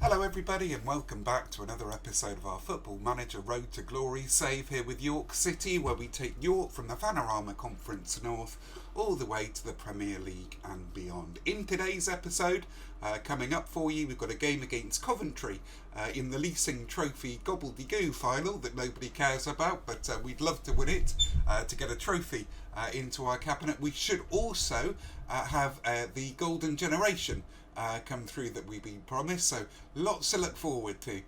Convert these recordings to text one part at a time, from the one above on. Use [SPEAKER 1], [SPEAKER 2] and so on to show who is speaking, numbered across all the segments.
[SPEAKER 1] Hello everybody and welcome back to another episode of our Football Manager Road to Glory save here with York City, where we take York from the Panorama Conference North all the way to the Premier League and beyond. In today's episode, coming up for you, we've got a game against Coventry in the Leasing Trophy Gobbledygoo final that nobody cares about, but we'd love to win it to get a trophy into our cabinet. We should also have the Golden Generation come through that we've been promised, so lots to look forward to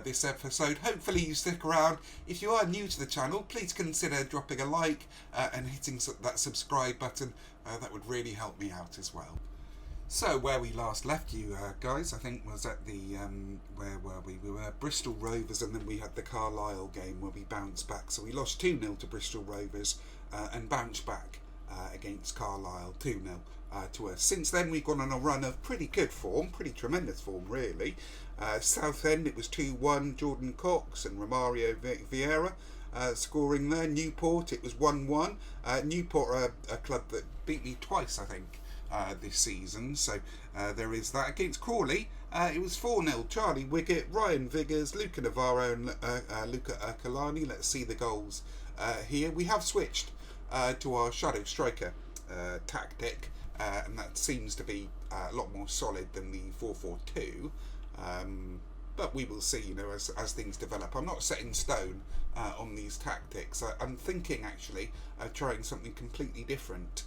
[SPEAKER 1] this episode. Hopefully you stick around. If you are new to the channel, please consider dropping a like and hitting that subscribe button. That would really help me out as well. So where we last left you guys, I think was at the where were we? We were Bristol Rovers, and then we had the Carlisle game where we bounced back. So we lost 2-0 to Bristol Rovers and bounced back against Carlisle 2-0 to us. Since then we've gone on a run of pretty good form, pretty tremendous form really. Southend, it was 2-1, Jordan Cox and Romario Vieira scoring there. Newport, it was 1-1. Newport a club that beat me twice I think this season, so there is that. Against Crawley, it was 4-0, Charlie Wiggett, Ryan Viggers, Luca Navarro and Luca Kalani. Let's see the goals here. We have switched to our shadow striker tactic, and that seems to be a lot more solid than the 4-4-2, but we will see, you know, as things develop. I'm not set in stone on these tactics. I'm thinking actually of trying something completely different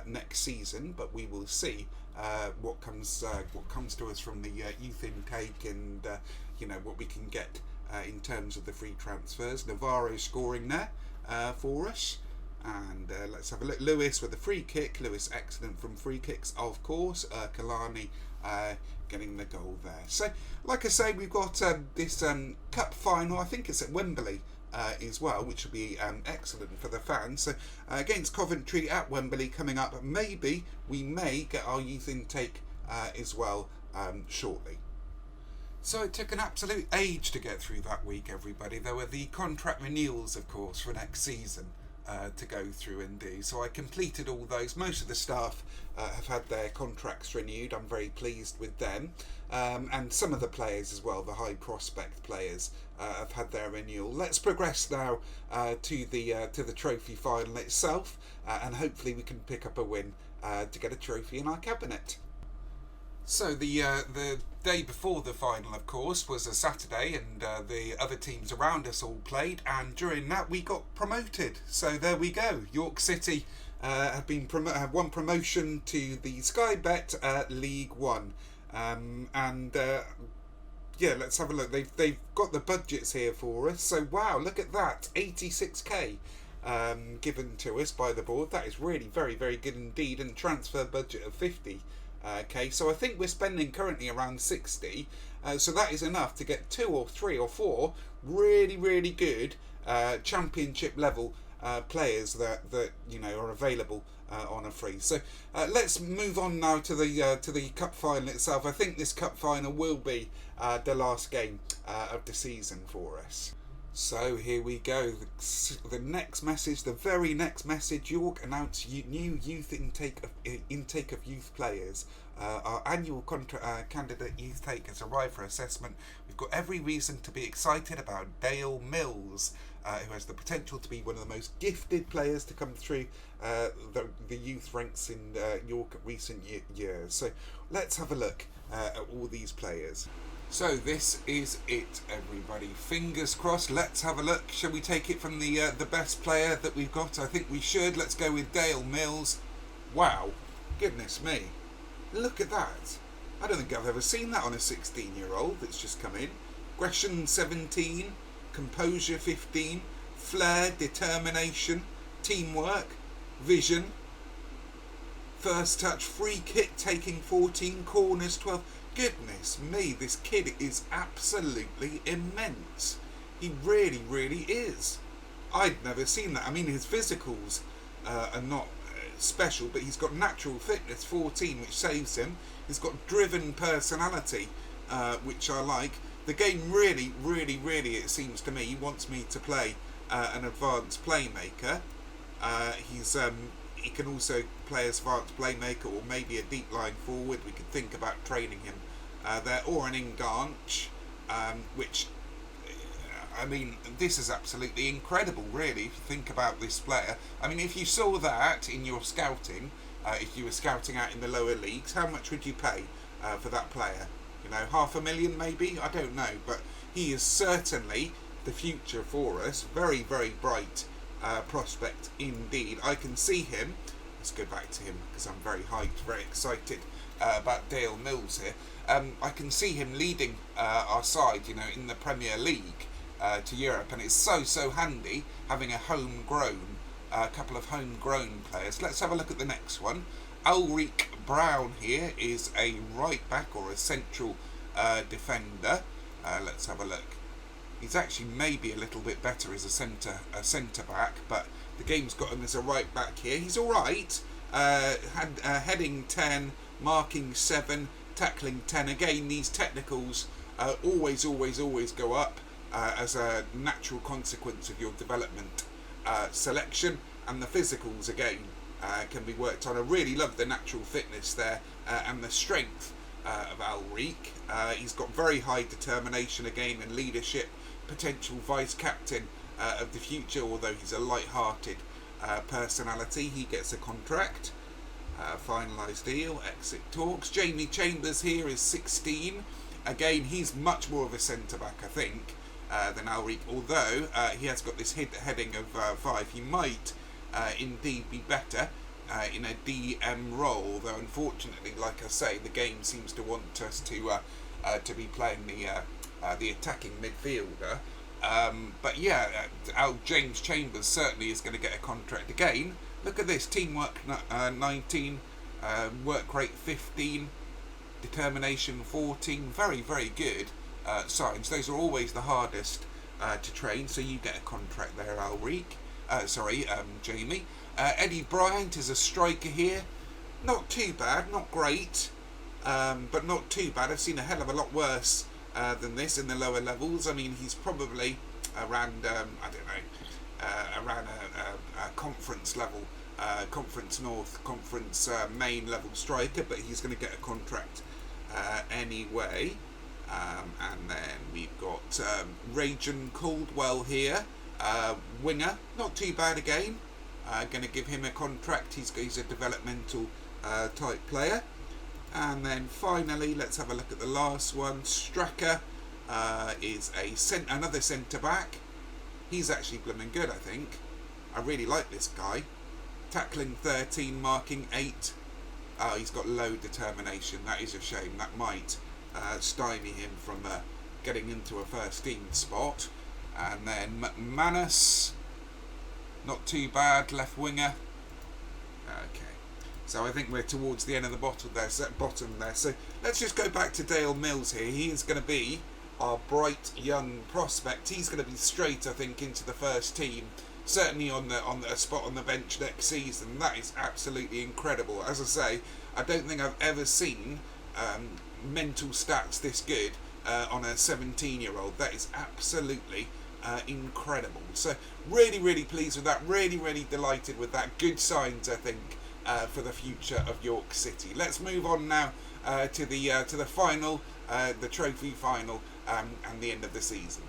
[SPEAKER 1] next season, but we will see what comes to us from the youth intake, and you know, what we can get in terms of the free transfers. Navarro scoring there for us. And let's have a look. Lewis with a free kick. Lewis excellent from free kicks, of course. Kalani getting the goal there. So, like I say, we've got this cup final. I think it's at Wembley as well, which will be excellent for the fans. So, against Coventry at Wembley coming up. Maybe we may get our youth intake as well shortly. So it took an absolute age to get through that week, everybody. There were the contract renewals, of course, for next season to go through and do. So I completed all those. Most of the staff have had their contracts renewed. I'm very pleased with them. And some of the players as well, the high prospect players, have had their renewal. Let's progress now to the trophy final itself, and hopefully we can pick up a win to get a trophy in our cabinet. So the day before the final, of course, was a Saturday, and the other teams around us all played, and during that we got promoted. So there we go. York City have won promotion to the Sky Bet League One, and yeah, let's have a look. They've got the budgets here for us. So wow, look at that, 86k given to us by the board. That is really very, very good indeed, and transfer budget of 50. Okay, so I think we're spending currently around 60, so that is enough to get 2 or 3 or 4 really, really good championship level players that you know are available on a free. So let's move on now to the cup final itself. I think this cup final will be the last game of the season for us. So here we go. The next message, the very next message. York announced new youth intake of youth players. Our annual candidate youth take has arrived for assessment. We've got every reason to be excited about Dale Mills, who has the potential to be one of the most gifted players to come through the youth ranks in York recent years. So let's have a look at all these players. So this is it, everybody. Fingers crossed. Let's have a look. Shall we take it from the best player that we've got? I think we should. Let's go with Dale Mills. Wow, goodness me, look at that. I don't think I've ever seen that on a 16-year-old that's just come in. Aggression 17, composure 15, flair, determination, teamwork, vision, first touch, free kick taking 14, corners 12. Goodness me, this kid is absolutely immense. He really, really is. I'd never seen that. I mean, his physicals are not special, but he's got natural fitness 14, which saves him. He's got driven personality, which I like. The game really, really, really, it seems to me, he wants me to play an advanced playmaker. He can also play as advanced playmaker, or maybe a deep line forward. We could think about training him there, or an Enganche, which, I mean, this is absolutely incredible, really, if you think about this player. I mean, if you saw that in your scouting, if you were scouting out in the lower leagues, how much would you pay for that player? You know, 500,000 maybe? I don't know, but he is certainly the future for us. Very, very bright prospect indeed. I can see him. Let's go back to him because I'm very hyped, very excited about Dale Mills here. I can see him leading our side, you know, in the Premier League to Europe, and it's so handy having a couple of homegrown players. Let's have a look at the next one. Ulrich Brown here is a right back or a central defender. Let's have a look. He's actually maybe a little bit better as a centre back, but the game's got him as a right back here. He's all right. Heading 10, marking 7, tackling 10. Again, these technicals always go up as a natural consequence of your development selection, and the physicals again can be worked on. I really love the natural fitness there and the strength of Ulrich. He's got very high determination again and leadership, potential vice captain of the future, although he's a light-hearted personality. He gets a contract. Finalised deal, exit talks. Jamie Chambers here is 16. Again, he's much more of a centre-back, I think, than Ulrich, although he has got this heading of 5. He might indeed be better in a DM role, though unfortunately, like I say, the game seems to want us to be playing the attacking midfielder. But yeah, James Chambers certainly is going to get a contract again. Look at this: teamwork 19, work rate 15, determination 14. Very, very good signs. Those are always the hardest to train, so you get a contract there, Jamie. Eddie Bryant is a striker here. Not too bad, not great, but not too bad. I've seen a hell of a lot worse than this in the lower levels. I mean, he's probably around, around a conference level, conference north, conference main level striker, but he's going to get a contract anyway. And then we've got Rajan Caldwell here, winger, not too bad again. Going to give him a contract. He's a developmental type player. And then finally, let's have a look at the last one. Stracker is another centre back. He's actually blooming good, I think. I really like this guy. Tackling 13, marking 8. Oh, he's got low determination. That is a shame. That might stymie him from getting into a first team spot. And then McManus, not too bad, left winger. Okay. So I think we're towards the end of the bottom there. So let's just go back to Dale Mills here. He is going to be our bright young prospect. He's going to be straight, I think, into the first team. Certainly on a spot on the bench next season. That is absolutely incredible. As I say, I don't think I've ever seen mental stats this good on a 17-year-old. That is absolutely incredible. So really pleased with that. Really delighted with that. Good signs, I think, for the future of York City. Let's move on now to the final, the trophy final, and the end of the season.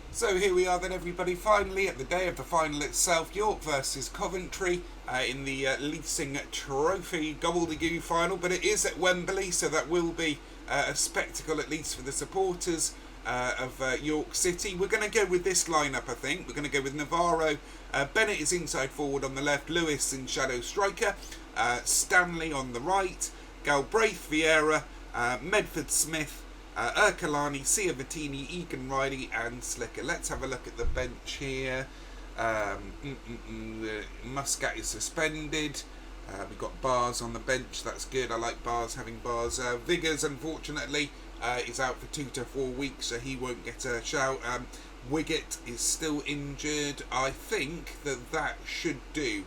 [SPEAKER 1] So here we are then, everybody, finally at the day of the final itself. York versus Coventry in the Leasing Trophy gobbledygoo final, but it is at Wembley, so that will be a spectacle, at least for the supporters of York City. We're going to go with this lineup, I think. We're going to go with Navarro. Bennett is inside forward on the left, Lewis in shadow striker, Stanley on the right, Galbraith, Vieira, Medford Smith, Ercolani, Ciavatini, Egan Riley and Slicker. Let's have a look at the bench here. Muscat is suspended. We've got Bars on the bench. That's good. I like Bars, having Bars. Viggers, unfortunately, is out for 2 to 4 weeks, so he won't get a shout. Wiggett is still injured. I think that should do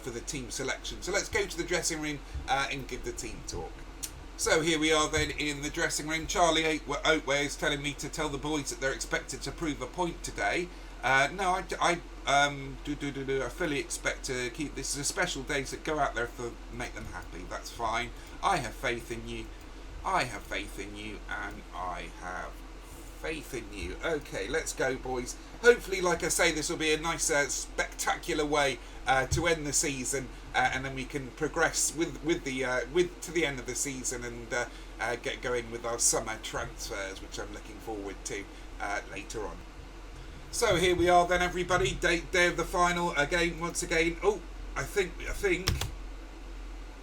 [SPEAKER 1] for the team selection. So let's go to the dressing room and give the team talk. So here we are then in the dressing room. Charlie Oatway is telling me to tell the boys that they're expected to prove a point today. No, I fully expect to keep this as a special day, so go out there to make them happy. That's fine. I have faith in you. I have faith in you, and I have faith in you. Okay, let's go, boys. Hopefully, like I say, this will be a nice, spectacular way to end the season, and then we can progress with to the end of the season and get going with our summer transfers, which I'm looking forward to later on. So here we are then, everybody. Day of the final again. Once again. Oh, I think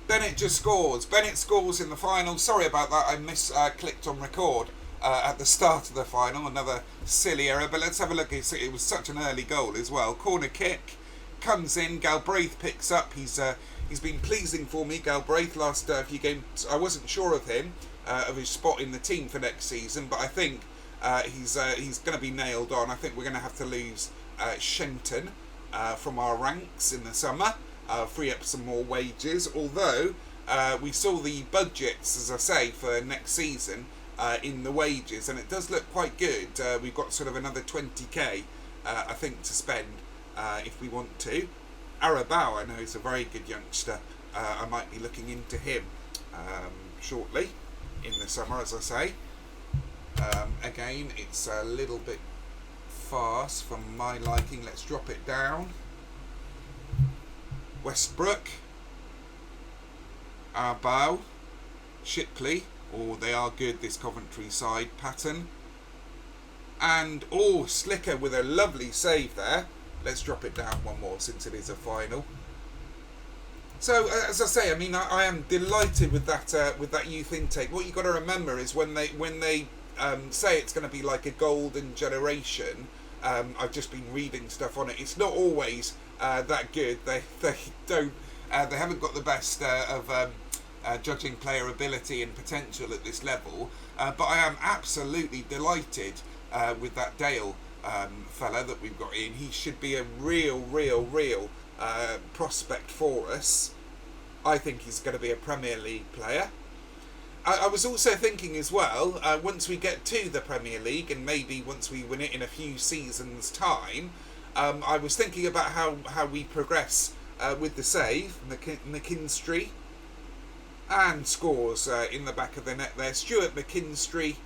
[SPEAKER 1] Bennett just scores. Bennett scores in the final. Sorry about that. I clicked on record at the start of the final. Another silly error. But let's have a look. It was such an early goal as well. Corner kick comes in. Galbraith picks up. He's been pleasing for me, Galbraith. Last few games, I wasn't sure of him, of his spot in the team for next season. But I think he's going to be nailed on. I think we're going to have to lose Shenton from our ranks in the summer. Free up some more wages, although we saw the budgets, as I say, for next season in the wages, and it does look quite good. We've got sort of another 20k I think to spend if we want to. Arabao, I know, is a very good youngster. I might be looking into him shortly in the summer, as I say. Again, it's a little bit fast for my liking. Let's drop it down. Westbrook, Arbau, Shipley, they are good, this Coventry side. Patton, and Slicker with a lovely save there. Let's drop it down one more since it is a final. So as I say, I mean, I am delighted with that youth intake. What you got to remember is when they say it's going to be like a golden generation. I've just been reading stuff on it. It's not always that good. They don't. They haven't got the best of judging player ability and potential at this level. But I am absolutely delighted with that Dale fella that we've got in. He should be a real prospect for us. I think he's going to be a Premier League player. I was also thinking as well, once we get to the Premier League, and maybe once we win it in a few seasons' time, I was thinking about how we progress with the save. McKinstry, and scores in the back of the net there. Stuart McKinstry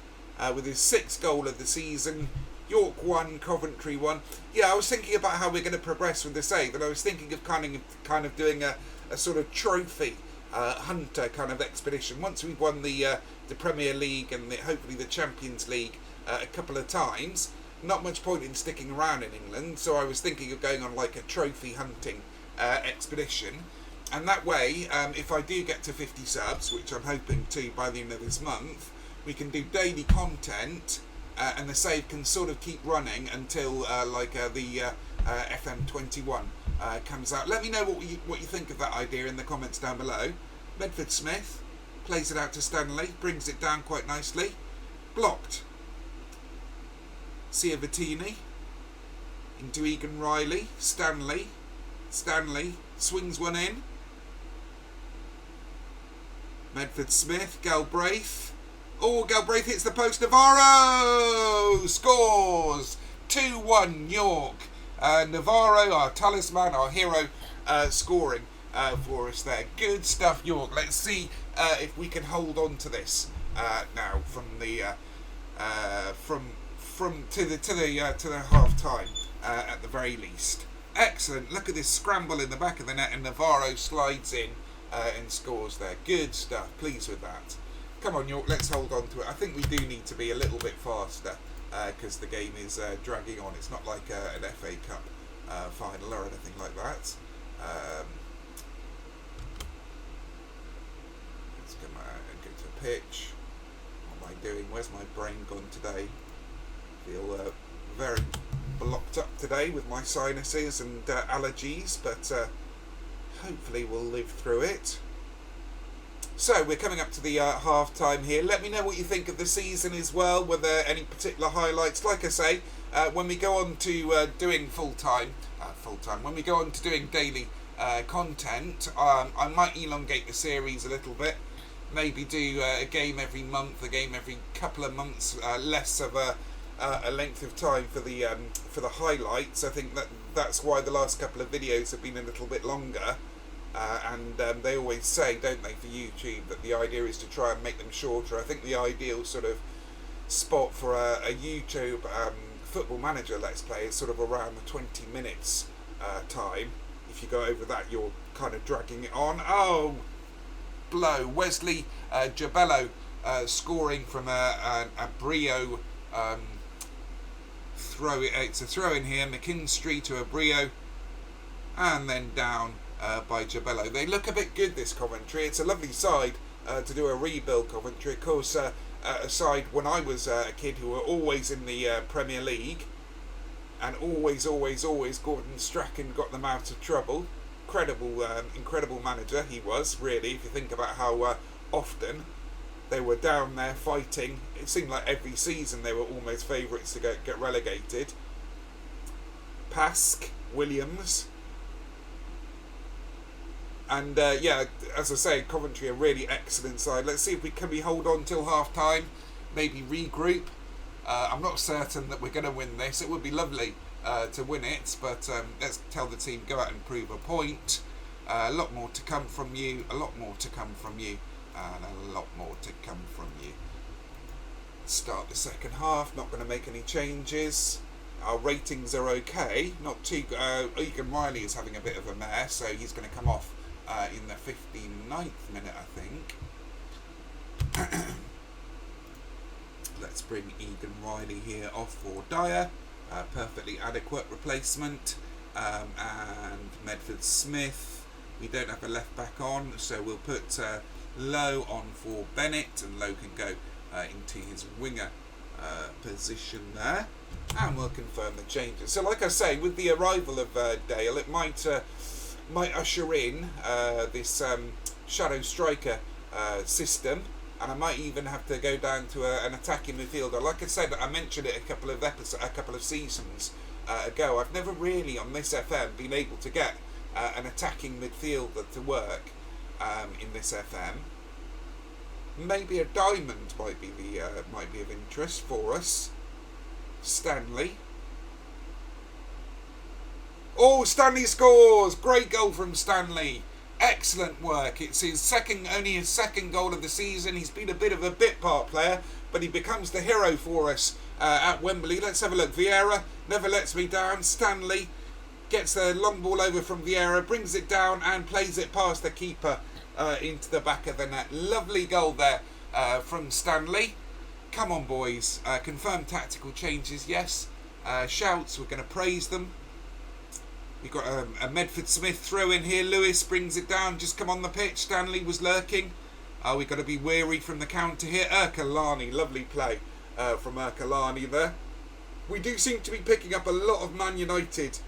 [SPEAKER 1] with his 6th goal of the season. York 1, Coventry 1. Yeah, I was thinking about how we're going to progress with the save, and I was thinking of kind of doing a sort of trophy hunter kind of expedition. Once we've won the Premier League and hopefully the Champions League a couple of times, not much point in sticking around in England, so I was thinking of going on like a trophy hunting expedition, and that way if I do get to 50 subs, which I'm hoping to by the end of this month, we can do daily content and the save can sort of keep running until the FM21 comes out. Let me know what you think of that idea in the comments down below. Medford Smith plays it out to Stanley, brings it down quite nicely. Blocked. Ciavatini into Egan Riley. Stanley swings one in. Medford Smith, Galbraith. Galbraith hits the post. Navarro scores 2-1 York. Navarro, our talisman, our hero, scoring for us there. Good stuff, York. Let's see if we can hold on to this now from the to the half time at the very least. Excellent. Look at this scramble in the back of the net, and Navarro slides in and scores there. Good stuff. Pleased with that. Come on, York. Let's hold on to it. I think we do need to be a little bit faster because the game is dragging on. It's not like an FA Cup final or anything like that. Let's come out and get to pitch. What am I doing? Where's my brain gone today? Feel very blocked up today with my sinuses and allergies, but hopefully we'll live through it. So we're coming up to the half time here. Let me know what you think of the season as well. Were there any particular highlights? Like I say, when we go on to doing when we go on to doing daily content, I might elongate the series a little bit. Maybe do a game every month, a game every couple of months, less of a length of time for the highlights. I think that's why the last couple of videos have been a little bit longer. and they always say, don't they, for YouTube, that the idea is to try and make them shorter. I think the ideal sort of spot for a YouTube football manager let's play is sort of around the 20 minutes time. If you go over that, you're kind of dragging it on. Oh, blow. Wesley Jabello scoring from a Brio throw. It's a throw in here. McKinstry to a Brio, and then down by Jabello. They look a bit good, this Coventry. It's a lovely side to do a rebuild, Coventry. Of course, a side when I was a kid who were always in the Premier League, and always Gordon Strachan got them out of trouble. Incredible manager he was, really, if you think about how often they were down there fighting. It seemed like every season they were almost favourites to get relegated. Pask, Williams, and yeah, as I say, Coventry a really excellent side. Let's see if we hold on till half time, maybe regroup. I'm not certain that we're going to win this. It would be lovely to win it, but let's tell the team, go out and prove a point. A lot more to come from you, a lot more to come from you, and a lot more to come from you. Start the second half, not going to make any changes. Our ratings are okay, not too... Egan Riley is having a bit of a mare, so he's going to come off in the 59th minute, I think. Let's bring Egan Riley here off for Dyer. Perfectly adequate replacement. And Medford Smith. We don't have a left back on, so we'll put Lowe on for Bennett, and Lowe can go into his winger position there. And we'll confirm the changes. So like I say, with the arrival of Dale, it might usher in this shadow striker system, and I might even have to go down to an attacking midfielder. Like I said, I mentioned it a couple of seasons ago. I've never really on this FM been able to get an attacking midfielder to work in this FM. Maybe a diamond might be of interest for us. Stanley. Oh, Stanley scores! Great goal from Stanley. Excellent work. It's only his second goal of the season. He's been a bit of a bit part player, but he becomes the hero for us at Wembley. Let's have a look. Vieira never lets me down. Stanley gets the long ball over from Vieira, brings it down and plays it past the keeper into the back of the net. Lovely goal there from Stanley. Come on, boys. Confirm tactical changes, yes. Shouts, we're going to praise them. We've got a Medford Smith throw in here. Lewis brings it down. Just come on the pitch. Stanley was lurking. We've got to be wary from the counter here. Ercolani, lovely play from Ercolani there. We do seem to be picking up a lot of Man United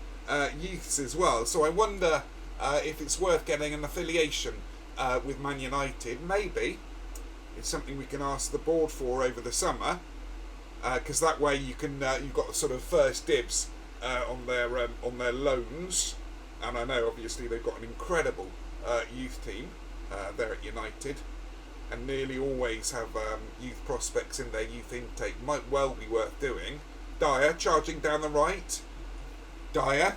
[SPEAKER 1] youths as well. So I wonder if it's worth getting an affiliation with Man United. Maybe. It's something we can ask the board for over the summer, because that way you can you've got sort of first dibs on their loans, and I know obviously they've got an incredible youth team there at United, and nearly always have youth prospects in their youth intake. Might well be worth doing. Dyer charging down the right. Dyer,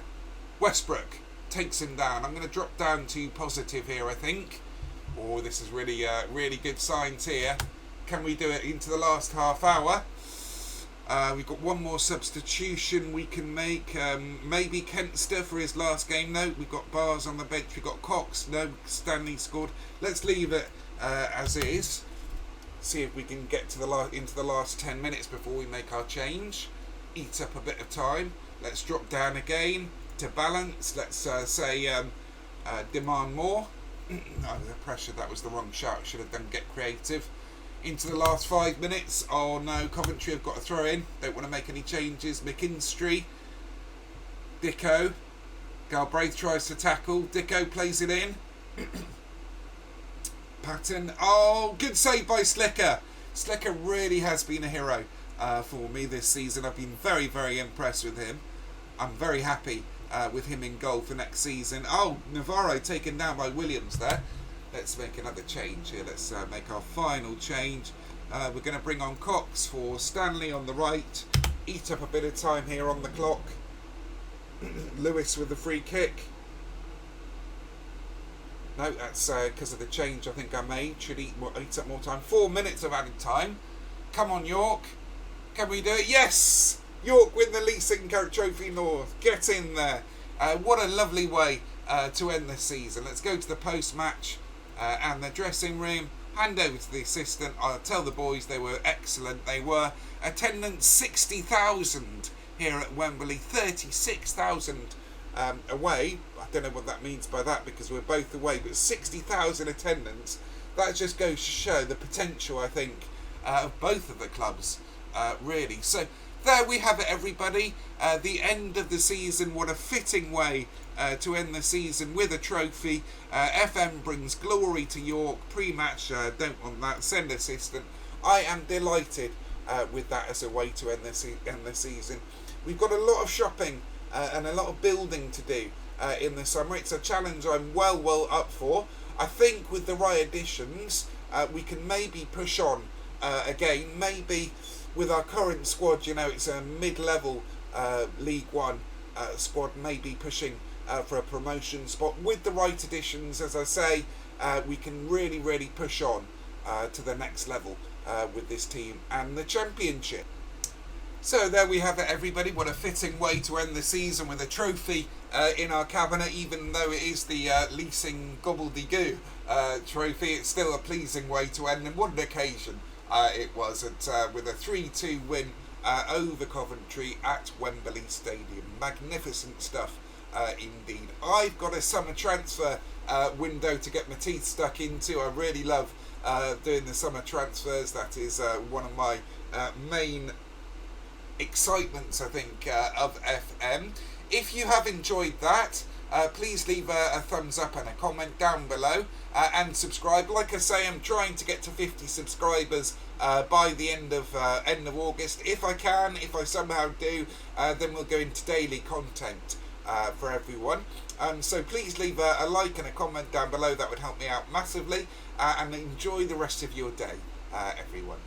[SPEAKER 1] Westbrook takes him down. I'm going to drop down to positive here, I think. Oh, this is really good signs here. Can we do it into the last half hour? We've got one more substitution we can make. Maybe Kentster for his last game. No, we've got Bars on the bench. We've got Cox. No, Stanley scored. Let's leave it as is. See if we can get to into the last 10 minutes before we make our change. Eat up a bit of time. Let's drop down again to balance. Let's say demand more. No, the pressure, that was the wrong shout. Should have done get creative. Into the last 5 minutes. Oh no, Coventry have got to throw in. Don't want to make any changes. McKinstry. Dicko. Galbraith tries to tackle. Dicko plays it in. Patton. Oh, good save by Slicker. Slicker really has been a hero for me this season. I've been very impressed with him. I'm very happy with him in goal for next season. Oh, Navarro taken down by Williams there. Let's make another change here. Let's make our final change. We're going to bring on Cox for Stanley on the right. Eat up a bit of time here on the clock. Lewis with the free kick. No, that's because of the change I think I made. Should eat up more time. 4 minutes of added time. Come on, York. Can we do it? Yes! York win the Leasing Trophy North. Get in there. What a lovely way to end the season. Let's go to the post-match and the dressing room. Hand over to the assistant. I'll tell the boys they were excellent. They were. Attendance 60,000 here at Wembley. 36,000 away. I don't know what that means by that because we're both away, but 60,000 attendance. That just goes to show the potential, I think, of both of the clubs, really. So there we have it, everybody. The end of the season. What a fitting way to end the season with a trophy. FM brings glory to York. Pre-match, don't want that. Send assistant. I am delighted with that as a way to end the season. We've got a lot of shopping and a lot of building to do in the summer. It's a challenge I'm well up for. I think with the right additions, we can maybe push on again. Maybe with our current squad, it's a mid-level League One squad, maybe pushing for a promotion spot. With the right additions, as I say, we can really push on to the next level with this team and the Championship. So there we have it, everybody. What a fitting way to end the season with a trophy in our cabinet. Even though it is the Leasing Gobbledygoo trophy, it's still a pleasing way to end. And what an occasion it was with a 3-2 win over Coventry at Wembley Stadium. Magnificent stuff indeed. I've got a summer transfer window to get my teeth stuck into. I really love doing the summer transfers. That is one of my main excitements, I think, of FM. If you have enjoyed that, please leave a thumbs up and a comment down below and subscribe. Like I say, I'm trying to get to 50 subscribers by the end of August. If I can, if I somehow do, then we'll go into daily content for everyone. So please leave a like and a comment down below. That would help me out massively, and enjoy the rest of your day, everyone.